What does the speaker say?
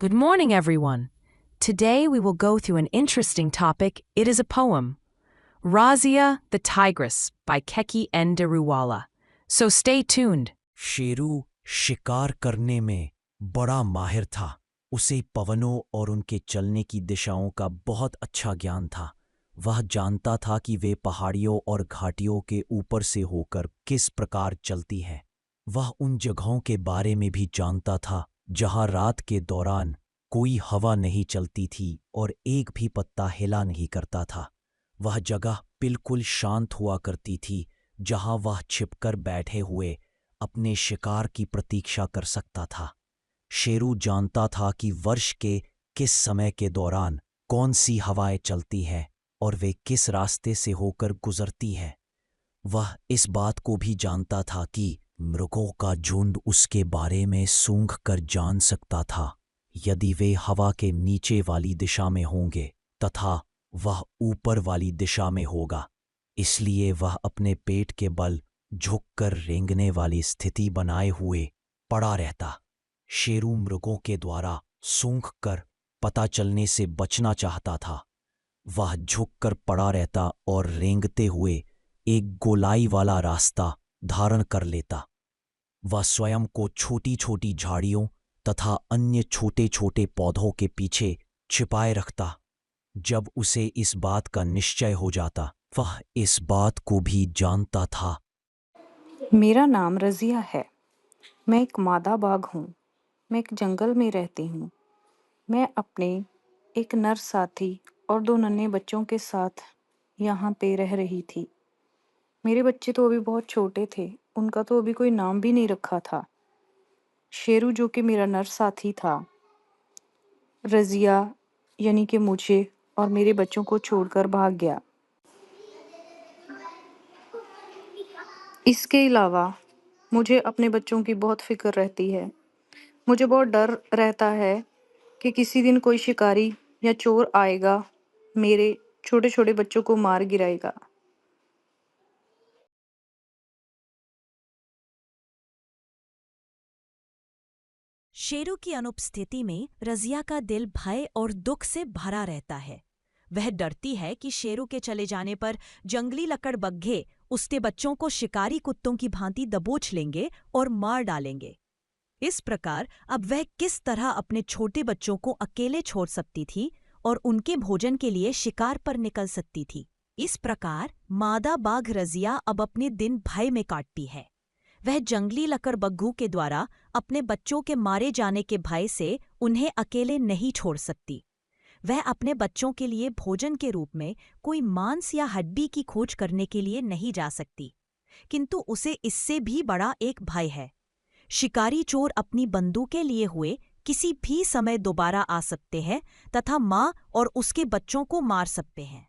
Good morning, everyone. Today we will go through an interesting topic. It is a poem, Razia the Tigress by Keki N. Daruwala. So stay tuned. Sheru शिकार करने में बड़ा माहिर था। उसे पवनों और उनके चलने की दिशाओं का बहुत अच्छा ज्ञान था। वह जानता था कि वे पहाड़ियों और घाटियों के ऊपर से होकर किस प्रकार चलती है। वह उन जगहों के बारे में भी जानता था जहां रात के दौरान कोई हवा नहीं चलती थी और एक भी पत्ता हिला नहीं करता था। वह जगह बिल्कुल शांत हुआ करती थी जहां वह छिपकर बैठे हुए अपने शिकार की प्रतीक्षा कर सकता था। शेरू जानता था कि वर्ष के किस समय के दौरान कौन सी हवाएं चलती हैं और वे किस रास्ते से होकर गुजरती हैं। वह इस बात को भी जानता था कि मृगों का झुंड उसके बारे में सूंघ कर जान सकता था यदि वे हवा के नीचे वाली दिशा में होंगे तथा वह ऊपर वाली दिशा में होगा। इसलिए वह अपने पेट के बल झुककर रेंगने वाली स्थिति बनाए हुए पड़ा रहता। शेरू मृगों के द्वारा सूंघकर पता चलने से बचना चाहता था। वह झुककर पड़ा रहता और रेंगते हुए एक गोलाई वाला रास्ता धारण कर लेता। वह स्वयं को छोटी छोटी झाड़ियों तथा अन्य छोटे छोटे पौधों के पीछे छिपाए रखता। जब उसे इस बात का निश्चय हो जाता, वह इस बात को भी जानता था। मेरा नाम रज़िया है। मैं एक मादा बाघ हूँ। मैं एक जंगल में रहती हूँ। मैं अपने एक नर साथी और 2 नन्हे बच्चों के साथ यहाँ पे रह रही थी। मेरे बच्चे तो अभी बहुत छोटे थे। उनका तो अभी कोई नाम भी नहीं रखा था। शेरू जो कि मेरा नर साथी था, रज़िया यानी कि मुझे और मेरे बच्चों को छोड़कर भाग गया। इसके अलावा मुझे अपने बच्चों की बहुत फ़िक्र रहती है। मुझे बहुत डर रहता है कि किसी दिन कोई शिकारी या चोर आएगा, मेरे छोटे-छोटे बच्चों को मार गिराएगा। शेरू की अनुपस्थिति में रज़िया का दिल भय और दुख से भरा रहता है। वह डरती है कि शेरू के चले जाने पर जंगली लकड़बग्घे उसके बच्चों को शिकारी कुत्तों की भांति दबोच लेंगे और मार डालेंगे। इस प्रकार अब वह किस तरह अपने छोटे बच्चों को अकेले छोड़ सकती थी और उनके भोजन के लिए शिकार पर निकल सकती थी। इस प्रकार मादा बाघ रज़िया अब अपने दिन भय में काटती है। वह जंगली लकड़बग्घों के द्वारा अपने बच्चों के मारे जाने के भय से उन्हें अकेले नहीं छोड़ सकती। वह अपने बच्चों के लिए भोजन के रूप में कोई मांस या हड्डी की खोज करने के लिए नहीं जा सकती, किंतु उसे इससे भी बड़ा एक भय है। शिकारी चोर अपनी बंदूकें लिए हुए किसी भी समय दोबारा आ सकते हैं तथा माँ और उसके बच्चों को मार सकते हैं।